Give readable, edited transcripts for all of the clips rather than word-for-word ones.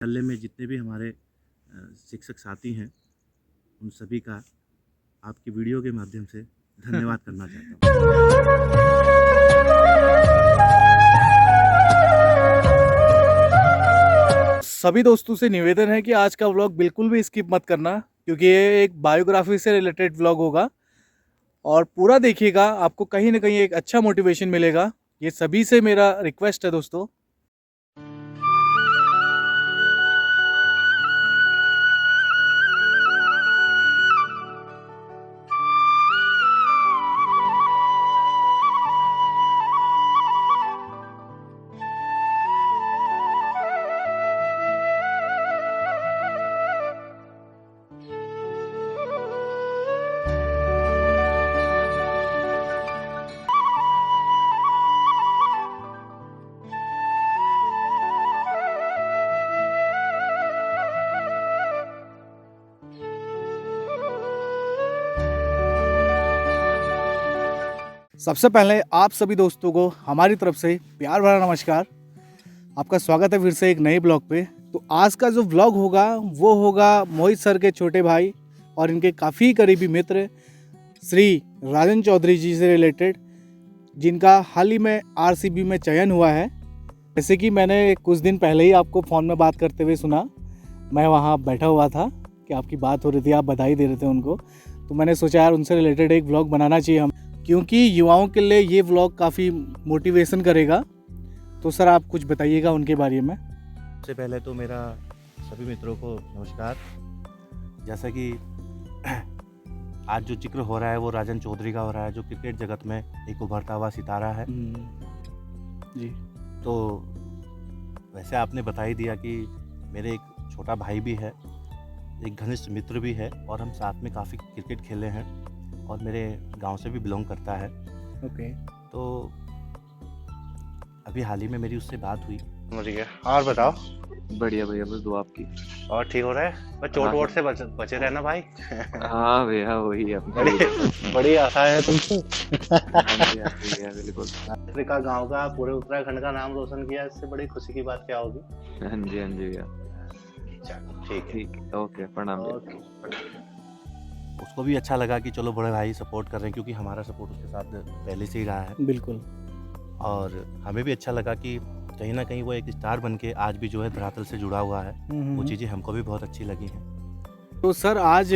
विद्यालय में जितने भी हमारे शिक्षक साथी हैं, उन सभी का आपकी वीडियो के माध्यम से धन्यवाद करना चाहता हूँ। सभी दोस्तों से निवेदन है कि आज का व्लॉग बिल्कुल भी स्किप मत करना, क्योंकि ये एक बायोग्राफी से रिलेटेड व्लॉग होगा और पूरा देखिएगा। आपको कहीं ना कहीं एक अच्छा मोटिवेशन मिलेगा। ये सभी से मेरा रिक्वेस्ट है दोस्तों। सबसे पहले आप सभी दोस्तों को हमारी तरफ से प्यार भरा नमस्कार। आपका स्वागत है फिर से एक नए ब्लॉग पे। तो आज का जो व्लॉग होगा वो होगा मोहित सर के छोटे भाई और इनके काफ़ी करीबी मित्र श्री राजन चौधरी जी से रिलेटेड, जिनका हाल ही में आरसीबी में चयन हुआ है। जैसे कि मैंने कुछ दिन पहले ही आपको फ़ोन में बात करते हुए सुना, मैं वहाँ बैठा हुआ था कि आपकी बात हो रही थी, आप बधाई दे रहे थे उनको। तो मैंने सोचा यार उनसे रिलेटेड एक व्लॉग बनाना चाहिए हम, क्योंकि युवाओं के लिए ये व्लॉग काफ़ी मोटिवेशन करेगा। तो सर आप कुछ बताइएगा उनके बारे में। सबसे पहले तो मेरा सभी मित्रों को नमस्कार। जैसा कि आज जो जिक्र हो रहा है वो राजन चौधरी का हो रहा है, जो क्रिकेट जगत में एक उभरता हुआ सितारा है। जी। तो वैसे आपने बता ही दिया कि मेरे एक छोटा भाई भी है, एक घनिष्ठ मित्र भी है और हम साथ में काफ़ी क्रिकेट खेले हैं और मेरे गांव से भी बिलोंग करता है। ओके। तो अभी हाल ही में मेरी उससे बात हुई। समझ गया। और बताओ। बढ़िया भैया, बस दुआ आपकी। और ठीक हो रहा है? बस चोट वोट से बचे रहना भाई। हाँ भैया, वही अपनी बड़ी आशा है तुमसे। भैया बिल्कुल। अफ्रीका गांव का, पूरे उत्तराखंड का नाम रोशन किया, इससे बड़ी खुशी की बात क्या होगी? हाँ जी भैया। चलो ठीक है। ओके, प्रणाम भैया। ओके। उसको भी अच्छा लगा कि चलो बड़े भाई सपोर्ट कर रहे हैं, क्योंकि हमारा सपोर्ट उसके साथ पहले से ही रहा है। बिल्कुल। और हमें भी अच्छा लगा कि कहीं ना कहीं वो एक स्टार बन के आज भी जो है धरातल से जुड़ा हुआ है। वो चीज़ें हमको भी बहुत अच्छी लगी हैं। तो सर आज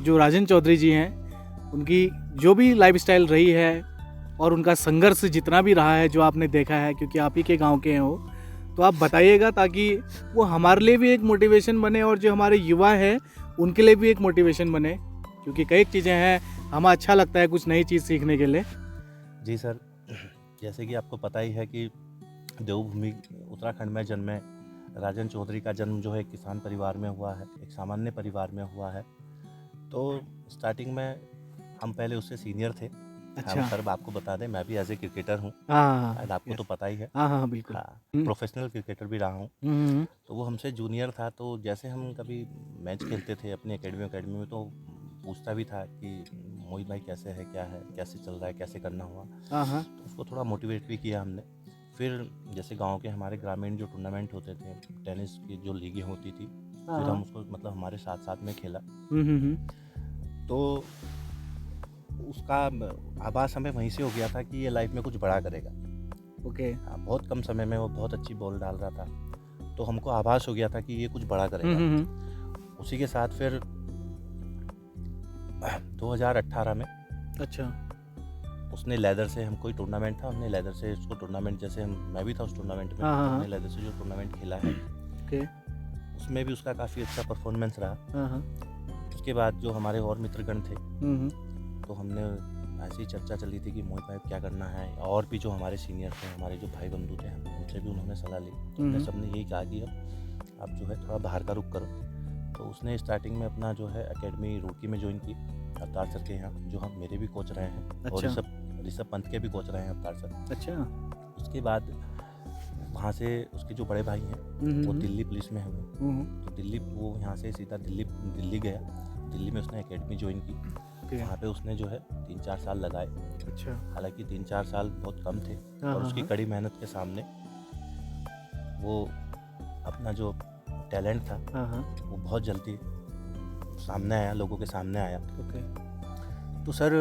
जो राजन चौधरी जी हैं, उनकी जो भी लाइफस्टाइल रही है और उनका संघर्ष जितना भी रहा है, जो आपने देखा है, क्योंकि आप ही के गांव के हैं वो, तो आप बताइएगा ताकि वो हमारे लिए भी एक मोटिवेशन बने और जो हमारे युवा हैं उनके लिए भी एक मोटिवेशन बने, क्योंकि कई चीज़ें हैं हमें अच्छा लगता है कुछ नई चीज़ सीखने के लिए। जी सर, जैसे कि आपको पता ही है कि देवभूमि उत्तराखंड में जन्मे राजन चौधरी का जन्म जो है किसान परिवार में हुआ है, एक सामान्य परिवार में हुआ है। तो स्टार्टिंग में हम पहले उससे सीनियर थे। अच्छा। हम सर आपको बता दें, मैं भी एज ए क्रिकेटर हूँ। हाँ, आपको तो पता ही है। हाँ बिल्कुल। हाँ, प्रोफेशनल क्रिकेटर भी रहा हूँ। तो वो हमसे जूनियर था, तो जैसे हम कभी मैच खेलते थे अपनी एकेडमी में, तो पूछता भी था कि मोहित भाई कैसे है, क्या है, कैसे चल रहा है, कैसे करना हुआ। तो उसको थोड़ा मोटिवेट भी किया हमने। फिर जैसे गांव के हमारे ग्रामीण जो टूर्नामेंट होते थे, टेनिस की जो लीगें होती थी, फिर हम उसको मतलब हमारे साथ साथ में खेला। तो उसका आभास हमें वहीं से हो गया था कि ये लाइफ में कुछ बड़ा करेगा। ओके। बहुत कम समय में वो बहुत अच्छी बॉल डाल रहा था, तो हमको आभास हो गया था कि ये कुछ बड़ा करेगा। उसी के साथ फिर 2018 में अच्छा उसने लेदर से, हम कोई टूर्नामेंट था, हमने लेदर से उसको टूर्नामेंट, जैसे मैं भी था उस टूर्नामेंट में, हमने लेदर से जो टूर्नामेंट खेला है उसमें भी उसका काफ़ी अच्छा परफॉर्मेंस रहा। उसके बाद जो हमारे और मित्रगण थे, तो हमने ऐसी ही चर्चा चली थी कि मोहित भाई क्या करना है, और भी जो हमारे सीनियर थे, हमारे जो भाई बंधु थे, उनसे भी उन्होंने सलाह ली। हमने सबने यही कहा कि अब आप जो है थोड़ा बाहर का रुख करो। तो उसने स्टार्टिंग में अपना जो है एकेडमी रुड़की में ज्वाइन की, अवतार सर के यहाँ, जो हम मेरे भी कोच रहे हैं। अच्छा। और ऋषभ पंत के भी कोच रहे हैं अवतार सर। अच्छा। उसके बाद वहाँ से उसके जो बड़े भाई हैं वो दिल्ली पुलिस में हैं। तो दिल्ली, वो यहाँ से सीधा दिल्ली गया। दिल्ली में उसने एकेडमी ज्वाइन की। वहाँ पे उसने जो है 3-4 साल लगाए। अच्छा। हालांकि 3-4 साल बहुत कम थे, और उसकी कड़ी मेहनत के सामने वो अपना जो टैलेंट था हाँ हाँ वो बहुत जल्दी सामने आया, लोगों के सामने आया। ओके तो सर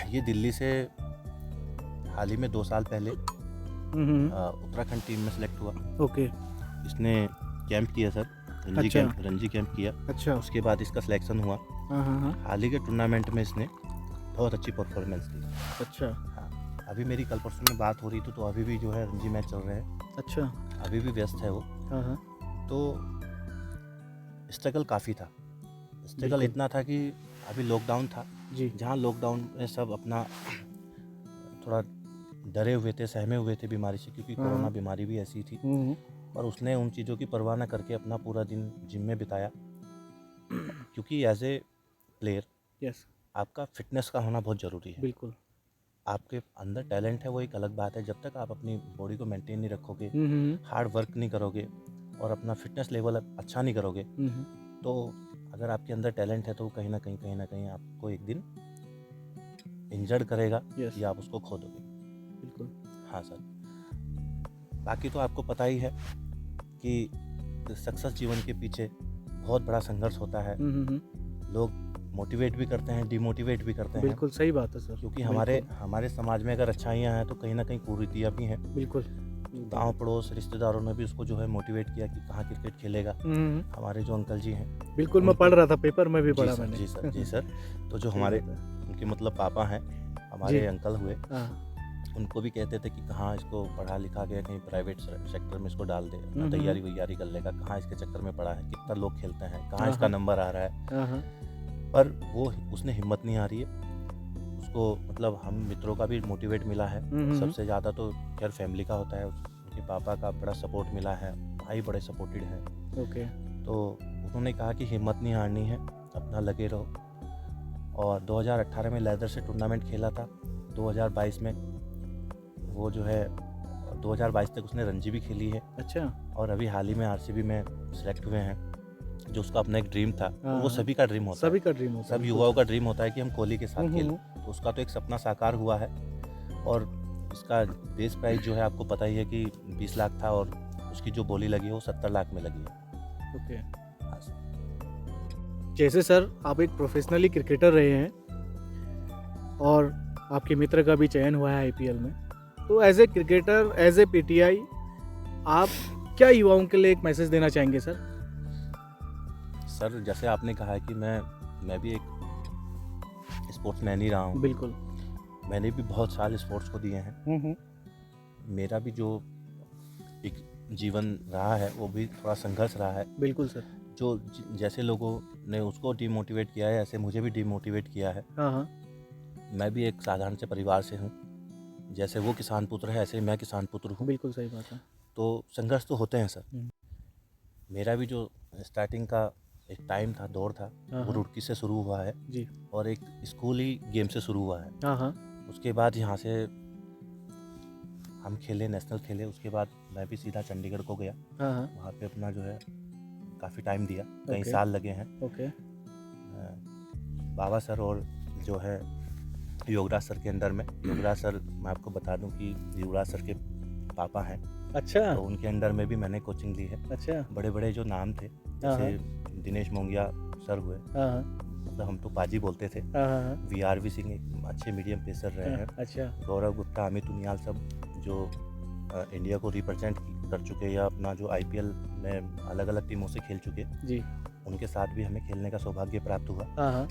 ये दिल्ली से हाल ही में 2 साल पहले उत्तराखंड टीम में सेलेक्ट हुआ। ओके इसने कैंप किया सर, अच्छा। रणजी कैंप किया। अच्छा उसके बाद इसका सिलेक्शन हुआ। हाँ हाँ हाँ हाल ही के टूर्नामेंट में इसने बहुत अच्छी परफॉर्मेंस दी। अच्छा हाँ, अभी मेरी कल परसों में बात हो रही थी, तो अभी भी जो है रणजी मैच चल रहे हैं, अच्छा अभी भी व्यस्त है वो। हाँ हाँ तो स्ट्रगल काफ़ी था। स्ट्रगल बिल्कुल। इतना था कि अभी लॉकडाउन था, जी जहाँ लॉकडाउन में सब अपना थोड़ा डरे हुए थे, सहमे हुए थे बीमारी से, क्योंकि हाँ। कोरोना बीमारी भी ऐसी थी। और उसने उन चीज़ों की परवाह न करके अपना पूरा दिन जिम में बिताया, क्योंकि एज ए प्लेयर यस आपका फिटनेस का होना बहुत ज़रूरी है। बिल्कुल आपके अंदर टैलेंट है वो एक अलग बात है, जब तक आप अपनी बॉडी को मेंटेन नहीं रखोगे, हार्ड वर्क नहीं करोगे और अपना फिटनेस लेवल अच्छा नहीं करोगे, तो अगर आपके अंदर टैलेंट है तो वो कहीं ना कहीं आपको एक दिन इंजर्ड करेगा Yes. या आप उसको खो दोगे। बिल्कुल हाँ सर, बाकी तो आपको पता ही है कि सक्सेस जीवन के पीछे बहुत बड़ा संघर्ष होता है। लोग मोटिवेट भी करते हैं, डिमोटिवेट भी करते हैं, बिल्कुल सही बात है सर क्योंकि हमारे समाज में अगर अच्छाइयाँ हैं तो कहीं ना कहीं कुरीतियाँ भी हैं। बिल्कुल गांव पड़ोस रिश्तेदारों ने भी उसको जो है मोटिवेट किया कि कहाँ क्रिकेट खेलेगा। हमारे जो अंकल जी हैं, बिल्कुल मैं पढ़ रहा था, पेपर में भी जी पढ़ा सर, मैंने। जी सर, तो जो सही हमारे बात है। उनके मतलब पापा हैं, हमारे जी। अंकल हुए, हाँ उनको भी कहते थे कि कहाँ इसको पढ़ा लिखा के कहीं प्राइवेट सेक्टर में इसको डाल दे, अपना हम्म। तैयारी वैयारी कर लेगा, कहाँ इसके चक्कर में पड़ा है, कितना लोग खेलते हैं, कहाँ हाँ, इसका हाँ। नंबर आ रहा है। हाँ हाँ पर वो उसने हिम्मत नहीं हारी है। उसको मतलब हम मित्रों का भी मोटिवेट मिला है, सबसे ज़्यादा तो खैर फैमिली का होता है। उनके पापा का बड़ा सपोर्ट मिला है, भाई बड़े सपोर्टेड है। ओके तो उन्होंने कहा कि हिम्मत नहीं हारनी है, अपना लगे रहो। और 2018 में लेदर से टूर्नामेंट खेला था। 2022 में वो जो है 2022 तक उसने रणजी भी खेली है, अच्छा और अभी हाल ही में आरसीबी में सेलेक्ट हुए हैं, जो उसका अपना एक ड्रीम था। हाँ, वो हाँ। सभी का ड्रीम होता है, सभी का ड्रीम होता है सब युवाओं का ड्रीम होता है कि हम कोहली के साथ खेलें। तो उसका तो एक सपना साकार हुआ है। और इसका बेस प्राइस जो है आपको पता ही है कि 20 लाख था, और उसकी जो बोली लगी है वो 70 लाख में लगी है। ओके हाँ सर। जैसे सर आप एक प्रोफेशनली क्रिकेटर रहे हैं और आपके मित्र का भी चयन हुआ है आईपीएल में, तो as a cricketer, as a PTI, आप क्या युवाओं के लिए एक मैसेज देना चाहेंगे सर? सर जैसे आपने कहा है कि मैं भी एक स्पोर्ट्समैन ही रहा हूँ। बिल्कुल। मैंने भी बहुत साल स्पोर्ट्स को दिए हैं। मेरा भी जो एक जीवन रहा है वो भी थोड़ा संघर्ष रहा है। बिल्कुल सर। जो जैसे लोगों ने उसको डिमोटिवेट किया है, ऐसे मुझे भी डिमोटिवेट किया है। हाँ हाँ मैं भी एक साधारण से परिवार से हूँ, जैसे वो किसान पुत्र है ऐसे मैं किसान पुत्र हूँ। बिल्कुल सही बात है। तो संघर्ष तो होते हैं सर। मेरा भी जो स्टार्टिंग का एक टाइम था, दौर था, वो रुड़की से शुरू हुआ है जी। और एक स्कूल ही गेम से शुरू हुआ है। हाँ हाँ उसके बाद यहाँ से हम खेले, नेशनल खेले। उसके बाद मैं भी सीधा चंडीगढ़ को गया। हाँ हाँ वहाँ पे अपना जो है काफ़ी टाइम दिया, कई ओके। साल लगे हैं। ओके बाबा सर और जो है योगराज सर के अंडर में, योगराज सर मैं आपको बता दूं कि युवराज सर के पापा हैं, अच्छा तो उनके अंडर में भी मैंने कोचिंग ली है। अच्छा बड़े बड़े जो नाम थे, जैसे दिनेश मोंगिया सर हुए, हाँ मतलब हम तो पाजी बोलते थे। हाँ VRV सिंह एक अच्छे मीडियम पेसर रहे हैं। अच्छा गौरव गुप्ता, अमित उनियाल, सब जो इंडिया को रिप्रेजेंट कर चुके या अपना जो IPL में अलग अलग टीमों से खेल चुके, जी। उनके साथ भी हमें खेलने का सौभाग्य प्राप्त हुआ। हाँ हाँ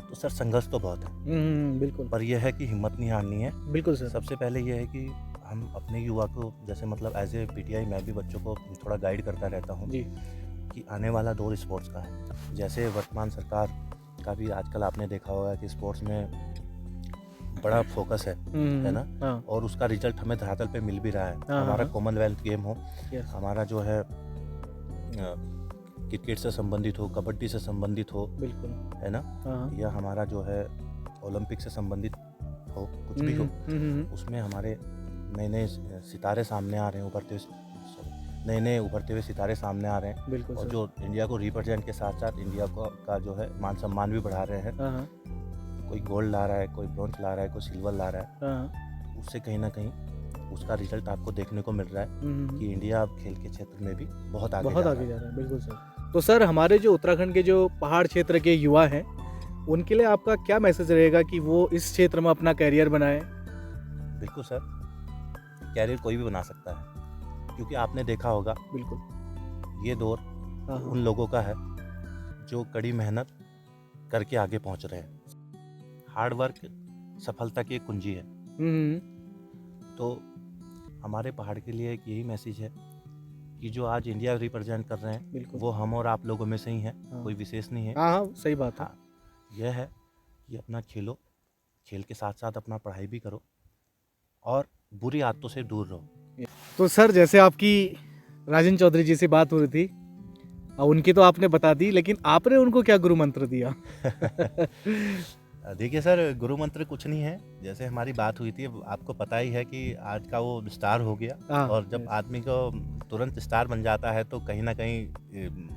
तो सर संघर्ष तो बहुत है, बिल्कुल पर यह है कि हिम्मत नहीं हारनी है। बिल्कुल सर। सबसे पहले यह है कि हम अपने युवा को, जैसे मतलब एज ए PTI मैं भी बच्चों को थोड़ा गाइड करता रहता हूँ जी। कि आने वाला दौर स्पोर्ट्स का है। जैसे वर्तमान सरकार का भी आजकल आपने देखा होगा कि स्पोर्ट्स में बड़ा फोकस है ना, हाँ और उसका रिजल्ट हमें धरातल पे मिल भी रहा है। हाँ, हमारा हाँ। कॉमनवेल्थ गेम हो, यस हमारा जो है क्रिकेट से संबंधित हो, कबड्डी से संबंधित हो, बिल्कुल। है ना, हाँ या हमारा जो है ओलंपिक से संबंधित हो, कुछ भी हो, उसमें हमारे नए नए सितारे सामने आ रहे हैं, नए उभरते हुए सितारे सामने आ रहे हैं। बिल्कुल और सर। जो इंडिया को रिप्रेजेंट के साथ साथ इंडिया का जो है मान सम्मान भी बढ़ा रहे हैं। हाँ हाँ कोई गोल्ड ला रहा है, कोई ब्रॉन्ज ला रहा है, कोई सिल्वर ला रहा है। हाँ उससे कहीं ना कहीं उसका रिजल्ट आपको देखने को मिल रहा है कि इंडिया अब खेल के क्षेत्र में भी बहुत आगे जा रहा है। बिल्कुल सर। तो सर हमारे जो उत्तराखंड के जो पहाड़ क्षेत्र के युवा हैं उनके लिए आपका क्या मैसेज रहेगा कि वो इस क्षेत्र में अपना कैरियर बनाए? बिल्कुल सर, कैरियर कोई भी बना सकता है, क्योंकि आपने देखा होगा बिल्कुल ये दौर उन लोगों का है जो कड़ी मेहनत करके आगे पहुंच रहे हैं। हार्ड वर्क सफलता की एक कुंजी है। तो हमारे पहाड़ के लिए एक यही मैसेज है कि जो आज इंडिया रिप्रेजेंट कर रहे हैं वो हम और आप लोगों में से ही हैं, कोई विशेष नहीं है। हाँ, सही बात है। यह है कि अपना खेलो, खेल के साथ साथ अपना पढ़ाई भी करो और बुरी आदतों से दूर रहो। तो सर जैसे आपकी राजन चौधरी जी से बात हो रही थी, उनकी तो आपने बता दी, लेकिन आपने उनको क्या गुरु मंत्र दिया? देखिए सर, गुरु मंत्र कुछ नहीं है। जैसे हमारी बात हुई थी, आपको पता ही है कि आज का वो स्टार हो गया, और जब आदमी को तुरंत स्टार बन जाता है तो कहीं ना कहीं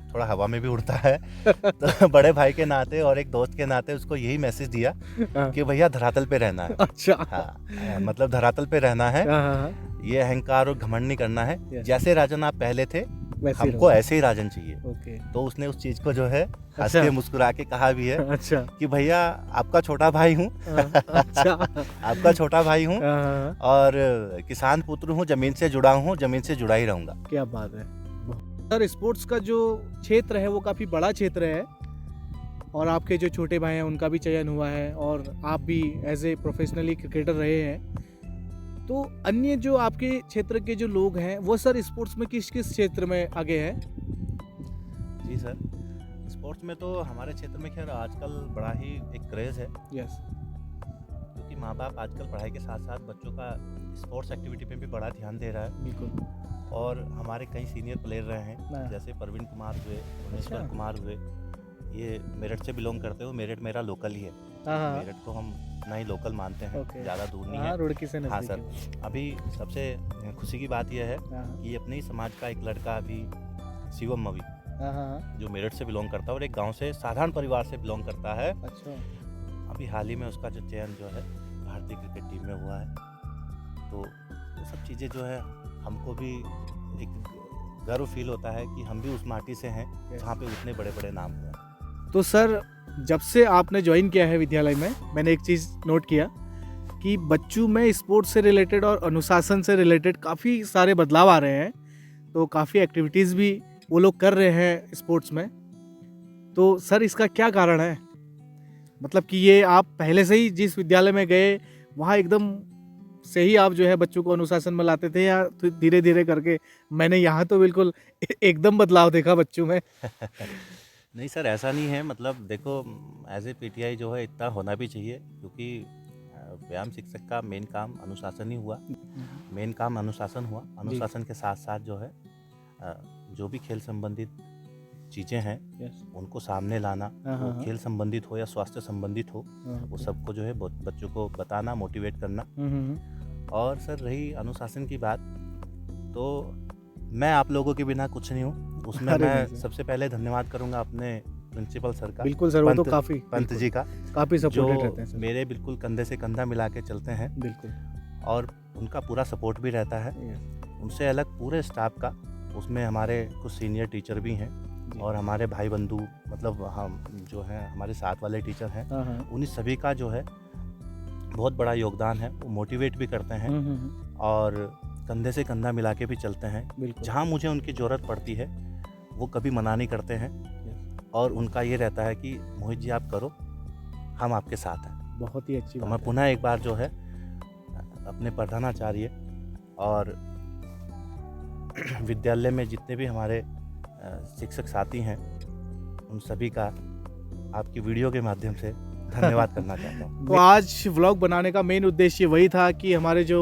थोड़ा हवा में भी उड़ता है। तो बड़े भाई के नाते और एक दोस्त के नाते उसको यही मैसेज दिया कि भैया धरातल पे रहना है। अच्छा। हाँ, मतलब धरातल पे रहना है, ये अहंकार और घमंड नहीं करना है। जैसे राजन आप पहले थे हमको ऐसे ही राजन चाहिए। तो उसने उस चीज को जो है हंस के मुस्कुरा के कहा भी है। अच्छा। कि भैया आपका छोटा भाई हूँ। अच्छा। आपका छोटा भाई हूँ और किसान पुत्र हूँ, जमीन से जुड़ा हूँ, जमीन से जुड़ा ही रहूंगा। क्या बात है सर। स्पोर्ट्स का जो क्षेत्र है वो काफी बड़ा क्षेत्र है, और आपके जो छोटे भाई हैं उनका भी चयन हुआ है, और आप भी एज ए प्रोफेशनली क्रिकेटर रहे हैं। तो अन्य जो आपके क्षेत्र के जो लोग हैं वो सर स्पोर्ट्स में किस किस क्षेत्र में आगे हैं? जी सर, स्पोर्ट्स में तो हमारे क्षेत्र में खैर आजकल बड़ा ही एक क्रेज़ है। यस। क्योंकि माँ बाप आजकल पढ़ाई के साथ साथ बच्चों का स्पोर्ट्स एक्टिविटी पे भी बड़ा ध्यान दे रहा है। बिल्कुल। और हमारे कई सीनियर प्लेयर रहे हैं, जैसे परवीन कुमार हुए, भुवनेश्वर कुमार हुए, ये मेरठ से बिलोंग करते हो। मेरठ मेरा लोकल ही है। मेरठ को हम अपना ही लोकल मानते हैं, ज़्यादा दूर नहीं है। रुड़की से नज़दीक। हाँ सर, अभी सबसे खुशी की बात यह है कि अपने ही समाज का एक लड़का अभी शिवम मवी, जो मेरठ से बिलोंग करता है और एक गांव से साधारण परिवार से बिलोंग करता है। अच्छा। अभी हाल ही में उसका जो चयन जो है भारतीय क्रिकेट टीम में हुआ है। तो ये सब चीज़ें जो है हमको भी एक गर्व फील होता है कि हम भी उस माटी से हैं जहाँ पे उतने बड़े बड़े नाम हुए। तो सर जब से आपने ज्वाइन किया है विद्यालय में, मैंने एक चीज़ नोट किया कि बच्चों में स्पोर्ट्स से रिलेटेड और अनुशासन से रिलेटेड काफ़ी सारे बदलाव आ रहे हैं। तो काफ़ी एक्टिविटीज़ भी वो लोग कर रहे हैं स्पोर्ट्स में। तो सर इसका क्या कारण है? मतलब कि ये आप पहले से ही जिस विद्यालय में गए वहाँ एकदम से ही आप जो है बच्चों को अनुशासन में लाते थे, या तो धीरे धीरे करके? मैंने यहाँ तो बिल्कुल एकदम बदलाव देखा बच्चों में। नहीं सर, ऐसा नहीं है। मतलब देखो, एज ए पीटीआई जो है इतना होना भी चाहिए, क्योंकि व्यायाम शिक्षक का मेन काम अनुशासन ही हुआ। मेन काम अनुशासन हुआ। अनुशासन के साथ साथ जो है जो भी खेल संबंधित चीज़ें हैं उनको सामने लाना, वो खेल संबंधित हो या स्वास्थ्य संबंधित हो, वो सबको जो है बच्चों को बताना, मोटिवेट करना। और सर रही अनुशासन की बात, तो मैं आप लोगों के बिना कुछ नहीं हूँ। उसमें मैं सबसे पहले धन्यवाद करूंगा अपने प्रिंसिपल सर का। बिल्कुल सर, वो तो काफी पंत जी का, काफी सपोर्टेड रहते हैं सर। मेरे बिल्कुल कंधे से कंधा मिला के चलते हैं। बिल्कुल। और उनका पूरा सपोर्ट भी रहता है। उनसे अलग पूरे स्टाफ का, उसमें हमारे कुछ सीनियर टीचर भी हैं और हमारे भाई बंधु, मतलब हम जो हैं हमारे साथ वाले टीचर हैं, उन्हीं सभी का जो है बहुत बड़ा योगदान है। वो मोटिवेट भी करते हैं और कंधे से कंधा मिला के भी चलते हैं। जहाँ मुझे उनकी ज़रूरत पड़ती है वो कभी मना नहीं करते हैं। और उनका ये रहता है कि मोहित जी आप करो, हम आपके साथ हैं। बहुत ही अच्छी तो मैं पुनः एक बार जो है अपने प्रधानाचार्य और विद्यालय में जितने भी हमारे शिक्षक साथी हैं उन सभी का आपकी वीडियो के माध्यम से धन्यवाद करना चाहता हूँ। तो आज व्लॉग बनाने का मेन उद्देश्य वही था कि हमारे जो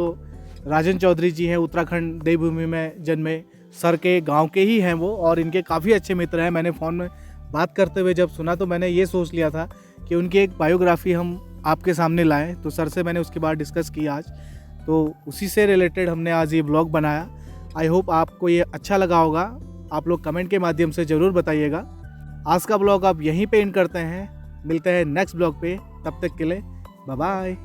राजन चौधरी जी हैं, उत्तराखंड देवभूमि में जन्मे सर के गांव के ही हैं वो, और इनके काफ़ी अच्छे मित्र हैं। मैंने फ़ोन में बात करते हुए जब सुना तो मैंने ये सोच लिया था कि उनकी एक बायोग्राफी हम आपके सामने लाएं। तो सर से मैंने उसके बाद डिस्कस किया आज, तो उसी से रिलेटेड हमने आज ये ब्लॉग बनाया। आई होप आपको ये अच्छा लगा होगा। आप लोग कमेंट के माध्यम से ज़रूर बताइएगा। आज का ब्लॉग आप यहीं पे एंड करते हैं। मिलते हैं नेक्स्ट ब्लॉग पे, तब तक के लिए बाय बाय।